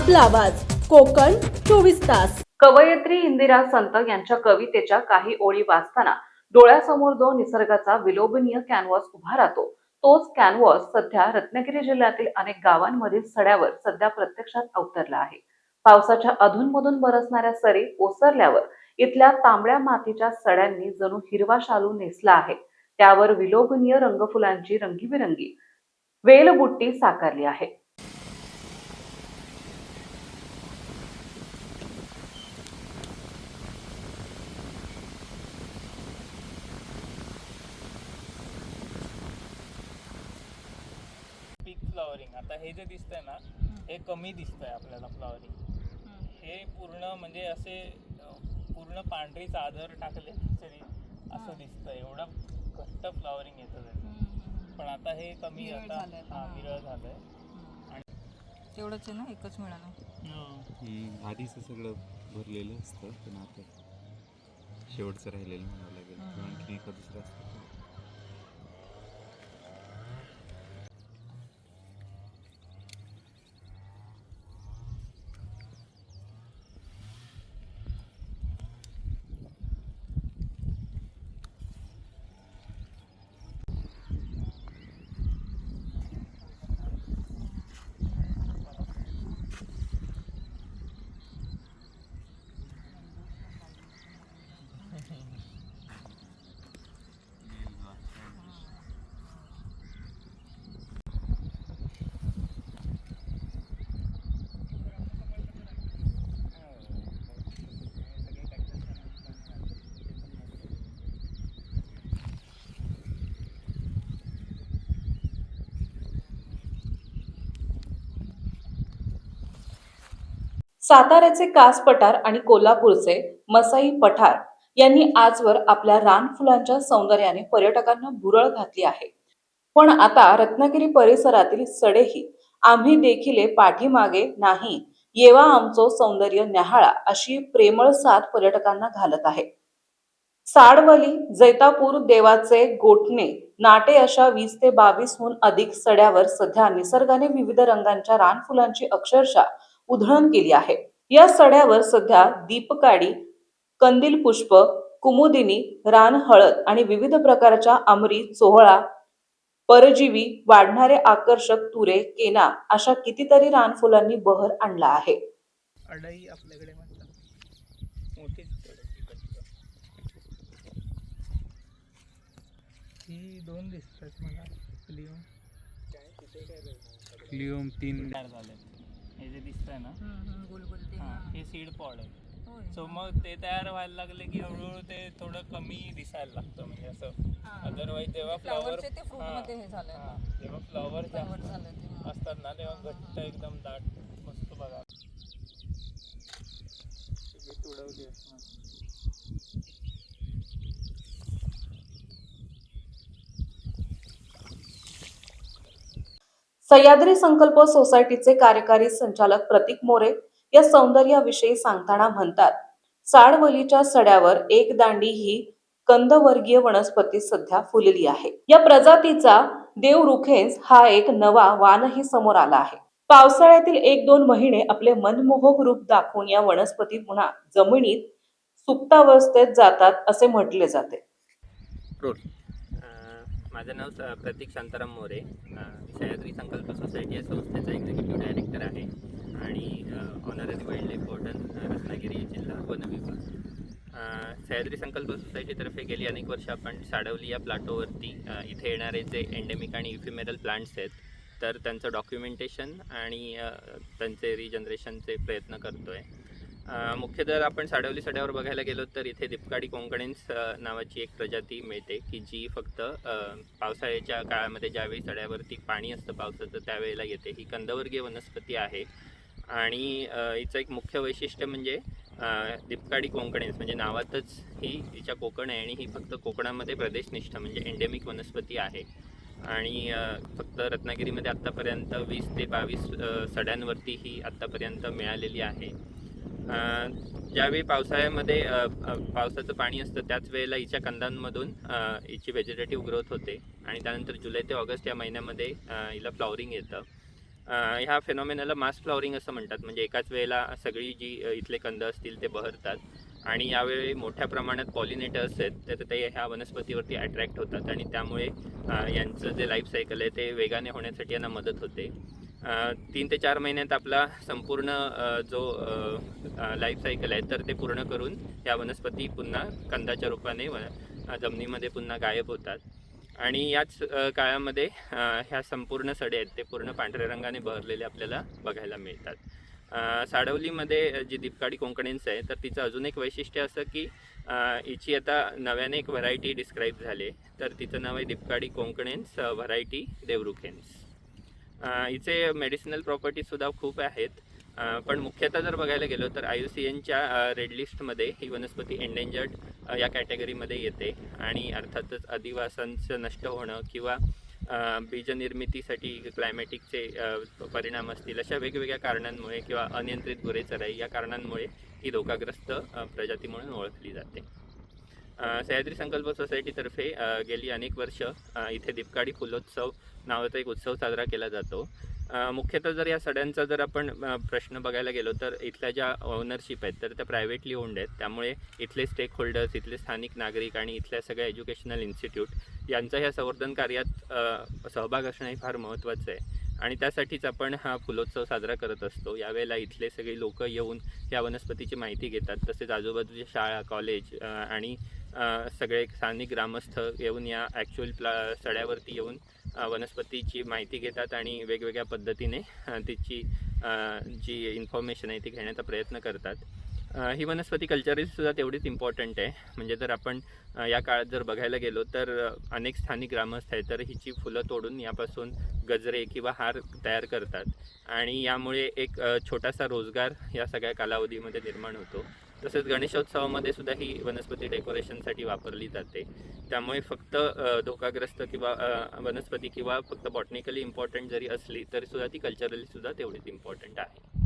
आपला आवाज कोकण 24 तास। कवयित्री इंदिरा संत यांच्या कवितेच्या काही ओळी वाचताना डोळ्यासमोर जो निसर्गाचा विलोभनीय कॅनव्हास उभा राहतो, तोच कॅनव्हास सध्या रत्नागिरी जिल्ह्यातील अनेक गावांमधील सड्यावर सध्या प्रत्यक्षात अवतरला आहे। पावसाच्या अधूनमधून बरसणाऱ्या सरी ओसरल्यावर इथल्या तांबड्या मातीच्या सड्यांनी जणू हिरवा शालू नेसला आहे। त्यावर विलोभनीय रंगफुलांची रंगीबेरंगी वेलबुट्टी साकारली आहे। पीक फ्लॉवरिंग आता हे जे दिसतंय ना, हे कमी दिसतंय आपल्याला फ्लॉवरिंग। हे पूर्ण म्हणजे असे पूर्ण पांढरी चादर टाकले तरी असं दिसतंय, एवढं घट्ट फ्लॉवरिंग येतं। पण आता हे कमी आता विरळ झालंय आणि तेवढंच आहे ना, एकच मिळालं। आधीच सगळं भरलेलं असतं, पण आता शेवटचं राहिलेलं म्हणावं लागेल, आणखी एका दुसरं असतं। साताऱ्याचे कास पठार आणि कोल्हापूरचे मसाई पठार यांनी आजवर आपल्या रानफुलांच्या सौंदर्याने पर्यटकांना भुरळ घातली आहे। पण आता रत्नागिरी परिसरातील सडेही आम्ही देखिले पाठीमागे नाही, येवा आमचो सौंदर्य न्याहाळा अशी प्रेमळ साथ पर्यटकांना घालत आहे। साडवली, जैतापूर, देवाचे गोठणे, नाटे अशा 20 ते 22 हून अधिक सड्यावर सध्या निसर्गाने विविध रंगांच्या रानफुलांची अक्षरशः उधळण केली आहे। या सड्यावर सध्या दीपकाडी, कंदील पुष्प, कुमुदिनी, रान हळद आणि विविध प्रकारच्या आमरी, चोहळा, परजीवी, वाढणारे आकर्षक तुरे, केना अशा कितीतरी रानफुलांनी बहर आणला आहे। अडई आपल्याकडे म्हणतात, मोठीच ही दोन दिसतात मला। क्लिओम 3 तयार झाले, हे जे दिसतंय ना, गोल गोल ते हे सीड पॉड आहे। होय। सो मग ते तयार व्हायला लागले की हळूहळू ते थोडं कमी दिसायला लागतं, म्हणजे असं। अदरवाईज जेव्हा फ्लॉवर ते फ्रूट मध्ये हे झालं, जेव्हा फ्लॉवर कन्वर्ट झालं ते। असतात ना, तेव्हा घट्ट एकदम दाट मस्त बघा तुडवली सह्याद्री संकल्प सोसायटीचे कार्यकारी संचालक प्रतीक मोरे या सौंदर्याविषयी सांगताना म्हणतात, साडवलीच्या सड्यावर एक दांडी ही कंदवर्गीय वनस्पती सध्या फुलली आहे। या प्रजातीचा देवरुखेन्स हा एक नवा वानही समोर आला आहे। पावसाळ्यातील 1-2 महिने आपले मनमोहक रूप दाखवून या वनस्पती पुन्हा जमिनीत सुप्तावस्थेत जातात असे म्हटले जाते। माझं नाव प्रतीक शांताराम मोरे, सह्याद्री संकल्प सोसायटी या संस्थेचा एक्झिक्युटिव्ह डायरेक्टर आहे आणि honorary wild life warden Ratnagiri जिल्हा वन विभाग। सह्याद्री संकल्प सोसायटीतर्फे गेली अनेक वर्ष आपण साडवली या प्लाटोवरती इथे येणारे जे एंडेमिक आणि इफिमेरल प्लांट्स आहेत, तर त्यांचं डॉक्युमेंटेशन आणि त्यांचे रिजनरेशनचे प्रयत्न करतोय। मुख्यतः आपण साडवली सड्यावर बघायला गेलो तर इथे दीपकाडी कोंकणेन्स नावाची एक प्रजाती मिळते की जी फक्त पावसाळ्याच्या काळामध्ये ज्यावेळी सड्यावरती पाणी असतं पावसाचं त्यावेळेला येते। ही कंदवर्गीय वनस्पती आहे आणि हिचं एक मुख्य वैशिष्ट्य म्हणजे दीपकाडी कोंकणेन्स म्हणजे नावातच ही हिच्या कोकण आहे आणि ही फक्त कोकणामध्ये प्रदेशनिष्ठ म्हणजे एंडेमिक वनस्पती आहे आणि फक्त रत्नागिरीमध्ये आत्तापर्यंत 20 ते 22 सड्यांवरती ही आत्तापर्यंत मिळालेली आहे। ज्यावेळी पावसाळ्यामध्ये पावसाचं पाणी असतं त्याच वेळेला हिच्या कंदांमधून हिची व्हेजिटेटिव्ह ग्रोथ होते आणि त्यानंतर जुलै ते ऑगस्ट या महिन्यामध्ये हिला फ्लॉवरिंग येतं ह्या फेनॉमेनाला मास फ्लॉवरिंग असं म्हणतात. म्हणजे एकाच वेळेला सगळी जी इथले कंद असतील ते बहरतात आणि यावेळी मोठ्या प्रमाणात पॉलिनेटर्स आहेत तर ते ह्या वनस्पतीवरती अट्रॅक्ट होतात आणि त्यामुळे यांचं जे लाईफ सायकल आहे ते वेगाने होण्यासाठी यांना मदत होते. 3 ते 4 महिन्यात आपला संपूर्ण जो लाईफ सायकल आहे तर ते पूर्ण करून या वनस्पती पुन्हा कंदाच्या रूपाने जमिनीमध्ये पुन्हा गायब होतात आणि याच काळामध्ये ह्या संपूर्ण सडे आहेत ते पूर्ण पांढऱ्या रंगाने बहरलेले आपल्याला बघायला मिळतात. साडवलीमध्ये जी दीपकाडी कोंकणेन्स आहे तर तिचं अजून एक वैशिष्ट्य असं की हिची आता नव्याने एक व्हरायटी डिस्क्राईब झाली तर तिचं नाव आहे दीपकाडी कोंकणेन्स व्हरायटी देवरुखेन्स. हिचे मेडिसिनल प्रॉपर्टीजसुद्धा खूप आहेत. पण मुख्यतः जर बघायला गेलो तर IUCNच्या रेड लिस्टमध्ये ही वनस्पती एंडेंजर्ड या कॅटेगरीमध्ये येते आणि अर्थातच अधिवासांचं नष्ट होणं किंवा बीजनिर्मितीसाठी क्लायमॅटिकचे परिणाम असतील अशा वेगवेगळ्या कारणांमुळे किंवा अनियंत्रित गुरेचराई या कारणांमुळे ही धोकाग्रस्त प्रजाती म्हणून ओळखली जाते. सह्याद्री संकल्प सोसायटीतर्फे गेली अनेक वर्ष इथे दीपकाडी फुलोत्सव नावाचा एक उत्सव साजरा केला जातो. मुख्यतः जर या सड्यांचा जर आपण प्रश्न बघायला गेलो तर इथल्या ज्या ओनरशिप आहेत तर त्या प्रायव्हेटली ओन्ड आहेत. त्यामुळे इथले स्टेक होल्डर्स, इथले स्थानिक नागरिक आणि इथल्या सगळ्या एज्युकेशनल इन्स्टिट्यूट यांचा ह्या संवर्धन कार्यात सहभाग असणं हे फार महत्त्वाचं आहे आणि त्यासाठीच आपण हा फुलोत्सव साजरा करत असतो. यावेळेला इथले सगळे लोक येऊन या वनस्पतीची माहिती घेतात. तसेच आजूबाजूच्या शाळा, कॉलेज आणि सगळे स्थानिक ग्रामस्थ येऊन या ॲक्च्युअल सड्यावरती येऊन वनस्पतीची माहिती घेतात आणि वेगवेगळ्या पद्धतीने तिची जी इन्फॉर्मेशन आहे ती घेण्याचा प्रयत्न करतात. ही वनस्पती कल्चरलीसुद्धा तेवढीच इम्पॉर्टंट आहे. म्हणजे जर आपण या काळात जर बघायला गेलो तर अनेक स्थानिक ग्रामस्थ आहेत तर हिची फुलं तोडून यापासून गजरे किंवा हार तयार करतात आणि यामुळे एक छोटासा रोजगार या सगळ्या कालावधीमध्ये निर्माण होतो. तसेच गणेशोत्सवामध्ये सुद्धा ही वनस्पती डेकोरेशनसाठी वापरली जाते. त्यामुळे फक्त धोकाग्रस्त किंवा वनस्पती किंवा फक्त बॉटनिकली इम्पॉर्टंट जरी असली तरी सुद्धा ती कल्चरली सुद्धा तेवढीच इम्पॉर्टंट आहे.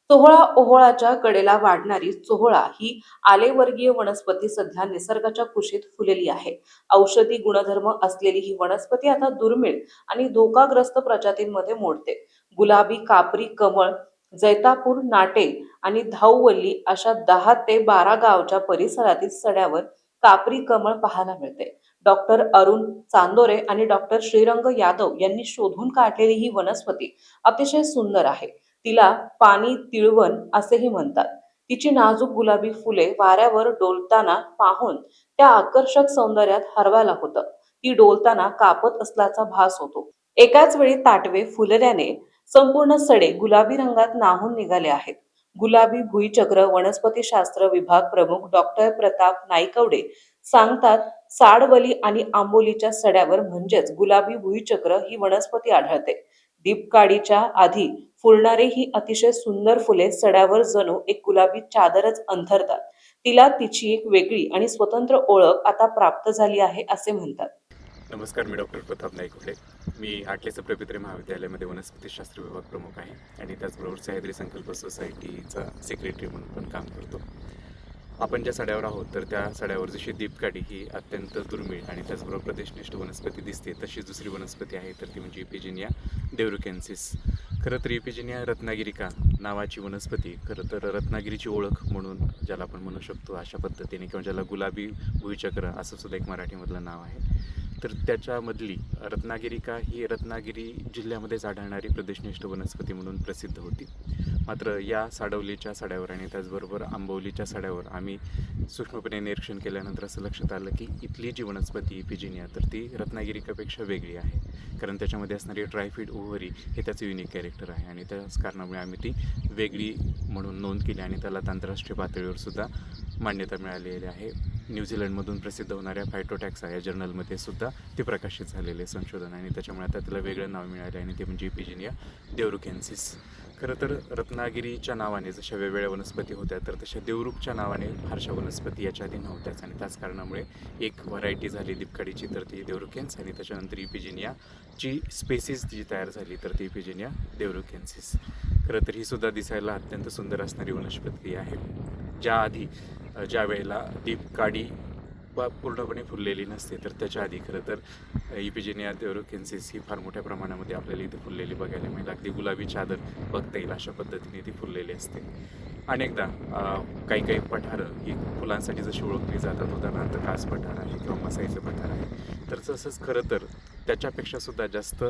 सोहळा ओहोळाच्या कडेला वाढणारी चोहळा ही आलेवर्गीय वनस्पती सध्या निसर्गाच्या कुशीत फुललेली आहे. औषधी गुणधर्म असलेली ही वनस्पती आता दुर्मिळ आणि धोकाग्रस्त प्रजातींमध्ये मोडते. गुलाबी, कापरी कमळ, जैतापूर, नाटे आणि धाऊवल्ली अशा 10 ते 12 गावच्या परिसरातील सड्यावर कापरी कमळ पाहायला मिळते. डॉक्टर अरुण चांदोरे आणि डॉक्टर श्रीरंग यादव यांनी शोधून काढलेली ही वनस्पती अतिशय सुंदर आहे. तिला पाणी तिळवण असेही म्हणतात. तिची नाजूक गुलाबी फुले वाऱ्यावर डोलताना पाहून त्या आकर्षक सौंदर्यात हरवायला होतं. ती डोलताना कापत असल्याचा भास होतो. एकाच वेळी ताटवे फुलल्याने संपूर्ण सडे गुलाबी रंगात न्हाऊन निघाले आहेत. गुलाबी भुईचक्र वनस्पतीशास्त्र विभाग प्रमुख डॉक्टर प्रताप नाईकवडे सांगतात, साडवली आणि आंबोलीच्या सड्यावर म्हणजेच गुलाबी भुईचक्र ही वनस्पती आढळते. दीपकाडीच्या आधी फुलणारी ही अतिशय सुंदर फुले सड्यावर जणू एक गुलाबी चादरच अंथरतात. तिला तिची एक वेगळी आणि स्वतंत्र ओळख आता प्राप्त झाली आहे असे म्हणतात. नमस्कार, मी डॉक्टर प्रताप नाईकवडे. मी आटले सप्रेपित्रे महाविद्यालयामध्ये वनस्पतीशास्त्र विभाग प्रमुख आहे आणि त्याचबरोबर सह्याद्री संकल्प सोसायटीचा सेक्रेटरी म्हणून पण काम करतो. आपण ज्या सड्यावर आहोत तर त्या सड्यावर जशी दीपकाडी ही अत्यंत दुर्मिळ आणि त्याचबरोबर प्रदेशनिष्ठ वनस्पती दिसते तशी दुसरी वनस्पती आहे तर ती म्हणजे इपिजिनिया देवरुकेन्सिस. खरं तर इपिजिनिया रत्नागिरिका नावाची वनस्पती खरं तर रत्नागिरीची ओळख म्हणून ज्याला आपण म्हणू शकतो अशा पद्धतीने किंवा ज्याला गुलाबी भुईचक्र असं सुद्धा एक मराठीमधलं नाव आहे. तर त्याच्यामधली रत्नागिरिका ही रत्नागिरी जिल्ह्यामध्येच आढळणारी प्रदेशनिष्ठ वनस्पती म्हणून प्रसिद्ध होती. मात्र या साडवलीच्या सड्यावर आणि त्याचबरोबर आंबवलीच्या सड्यावर आम्ही सूक्ष्मपणे निरीक्षण केल्यानंतर असं लक्षात आलं की इथली जी वनस्पती इपिजिनिया तर ती रत्नागिरिकापेक्षा वेगळी आहे. कारण त्याच्यामध्ये असणारी ट्रायफिड ओव्हरी हे त्याचं युनिक कॅरेक्टर आहे आणि त्याच कारणामुळे आम्ही ती वेगळी म्हणून नोंद केली आणि त्याला आंतरराष्ट्रीय पातळीवर सुद्धा मान्यता मिळालेली आहे. न्यूझीलंडमधून प्रसिद्ध होणाऱ्या फायटोटॅक्सा या जर्नलमध्ये सुद्धा ते प्रकाशित झालेले संशोधन आणि त्याच्यामुळे आता त्याला वेगळं नाव मिळाले आणि ते म्हणजे इपिजिनिया देवरुकेन्सिस. खरं तर रत्नागिरीच्या नावाने जशा वेगवेगळ्या वनस्पती होत्या तर तशा देवरुखच्या नावाने फारशा वनस्पती याच्या आधी नव्हत्याच आणि त्याच कारणामुळे एक व्हरायटी झाली दीपकाडीची तर ती देवरुकेन्स आणि त्याच्यानंतर इपिजिनियाची स्पेसिस जी तयार झाली तर ती इपिजिनिया देवरुकेन्सिस. खरं तर ही सुद्धा दिसायला अत्यंत सुंदर असणारी वनस्पती आहे. ज्या वेळेला दीपकाडी पूर्णपणे फुललेली नसते, तर त्याच्या आधी खरं तर इपिजेनिया डेरोकेन्सिस ही फार मोठ्या प्रमाणामध्ये आपल्याला इथे फुललेली बघायला मिळेल. अगदी गुलाबी चादर बघता येईल अशा पद्धतीने ती फुललेली असते. अनेकदा काही काही पठारं ही फुलांसाठी जशी ओळखली जातात, उदाहरणार्थ कास पठार आहे किंवा मसाईचं पठार आहे, तर तसंच खरं तर त्याच्यापेक्षा सुद्धा जास्त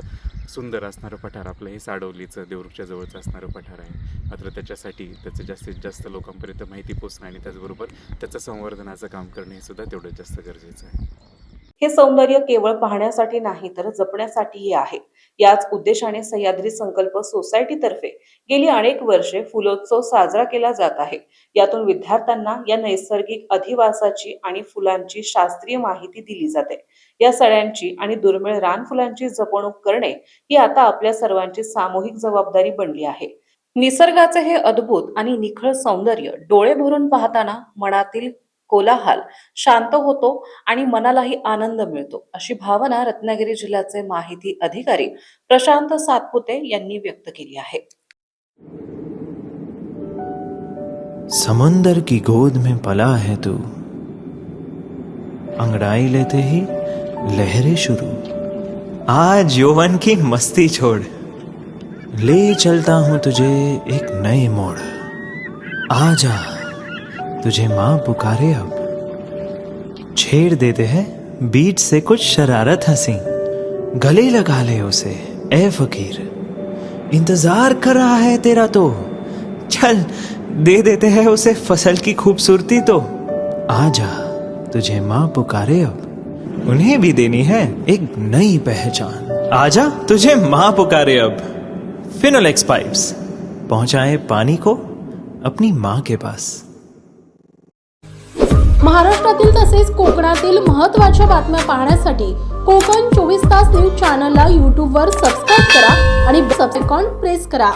सुंदर असणारं पठार आपलं हे साडवलीचं देवरुखच्या जवळचं असणारं पठार आहे. मात्र त्याच्यासाठी त्याचं जास्तीत जास्त लोकांपर्यंत माहिती पोचणं आणि त्याचबरोबर त्याचं संवर्धनाचं काम करणं हे सुद्धा तेवढंच जास्त गरजेचं आहे. हे सौंदर्य केवळ पाहण्यासाठी नाही तर जपण्यासाठीही आहे. याच उद्देशाने सह्याद्री संकल्प सोसायटीतर्फे गेली अनेक वर्षे फुलोत्सव साजरा केला जात आहे. यातून विद्यार्थ्यांना या नैसर्गिक अधिवासाची आणि फुलांची शास्त्रीय माहिती दिली जाते. या सड्यांची आणि दुर्मिळ रानफुलांची जपणूक करणे ही आता आपल्या सर्वांची सामूहिक जबाबदारी बनली आहे. निसर्गाचे हे अद्भुत आणि निखळ सौंदर्य डोळे भरून पाहताना मनातील कोलाहल शांत होतो आणि मनालाही आनंद मिळतो, अशी भावना रत्नागिरी जिल्ह्याचे माहिती अधिकारी प्रशांत सातपुते यांनी व्यक्त केली आहे. समंदर की गोद में पला है तू, अंगड़ाई लेते ही लहरें शुरू, आज यौवन की मस्ती छोड़, ले चलता हूं तुझे एक नए मोड़, आजा तुझे माँ पुकारे अब, छेड़ देते हैं बीच से कुछ शरारत हंसी, गले लगा ले उसे ए फकीर, इंतजार कर रहा है तेरा तो, चल दे देते हैं उसे फसल की खूबसूरती तो, आजा तुझे माँ पुकारे अब, उन्हें भी देनी है एक नई पहचान, आजा तुझे माँ पुकारे अब। फिनोलेक्स पाइप्स पहुंचाए पानी को अपनी माँ के पास। महाराष्ट्रातील तसेच कोकणातील महत्त्वाच्या बातम्या पाहण्यासाठी कोकण 24 तास न्यूज चॅनलला यूट्यूबवर सबस्क्राईब करा आणि बेल आयकॉन प्रेस करा.